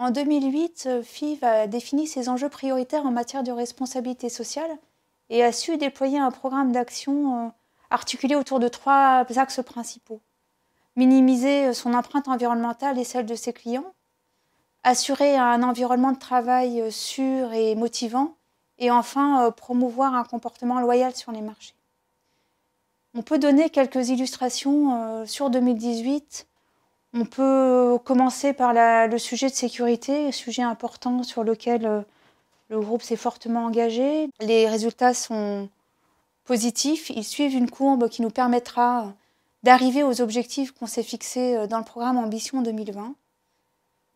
En 2008, FIV a défini ses enjeux prioritaires en matière de responsabilité sociale et a su déployer un programme d'action articulé autour de 3 axes principaux. Minimiser son empreinte environnementale et celle de ses clients, assurer un environnement de travail sûr et motivant, et enfin promouvoir un comportement loyal sur les marchés. On peut donner quelques illustrations sur 2018. On peut commencer par le sujet de sécurité, sujet important sur lequel le groupe s'est fortement engagé. Les résultats sont positifs, ils suivent une courbe qui nous permettra d'arriver aux objectifs qu'on s'est fixés dans le programme Ambition 2020.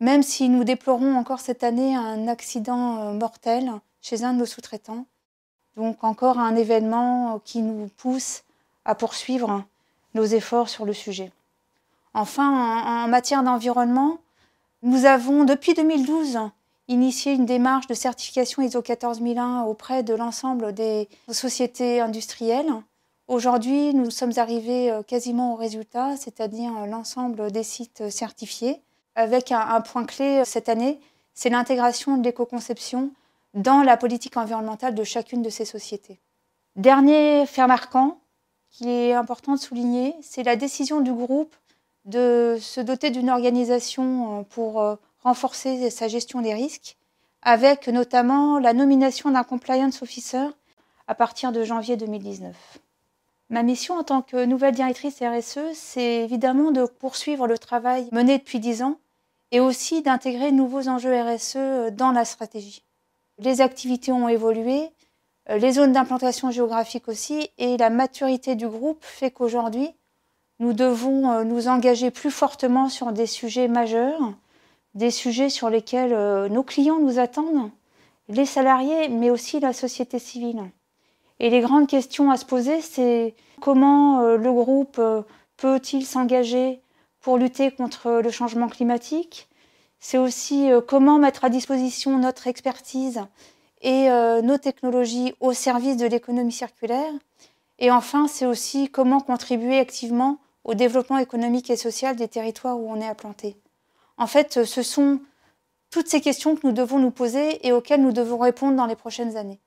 Même si nous déplorons encore cette année un accident mortel chez un de nos sous-traitants. Donc encore un événement qui nous pousse à poursuivre nos efforts sur le sujet. Enfin, en matière d'environnement, nous avons depuis 2012 initié une démarche de certification ISO 14001 auprès de l'ensemble des sociétés industrielles. Aujourd'hui, nous sommes arrivés quasiment au résultat, c'est-à-dire l'ensemble des sites certifiés, avec un point clé cette année, c'est l'intégration de l'éco-conception dans la politique environnementale de chacune de ces sociétés. Dernier fait marquant, qu'il est important de souligner, c'est la décision du groupe de se doter d'une organisation pour renforcer sa gestion des risques, avec notamment la nomination d'un compliance officer à partir de janvier 2019. Ma mission en tant que nouvelle directrice RSE, c'est évidemment de poursuivre le travail mené depuis 10 ans et aussi d'intégrer de nouveaux enjeux RSE dans la stratégie. Les activités ont évolué, les zones d'implantation géographique aussi, et la maturité du groupe fait qu'aujourd'hui, nous devons nous engager plus fortement sur des sujets majeurs, des sujets sur lesquels nos clients nous attendent, les salariés, mais aussi la société civile. Et les grandes questions à se poser, c'est comment le groupe peut-il s'engager pour lutter contre le changement climatique. C'est aussi comment mettre à disposition notre expertise et nos technologies au service de l'économie circulaire. Et enfin, c'est aussi comment contribuer activement au développement économique et social des territoires où on est implanté. En fait, ce sont toutes ces questions que nous devons nous poser et auxquelles nous devons répondre dans les prochaines années.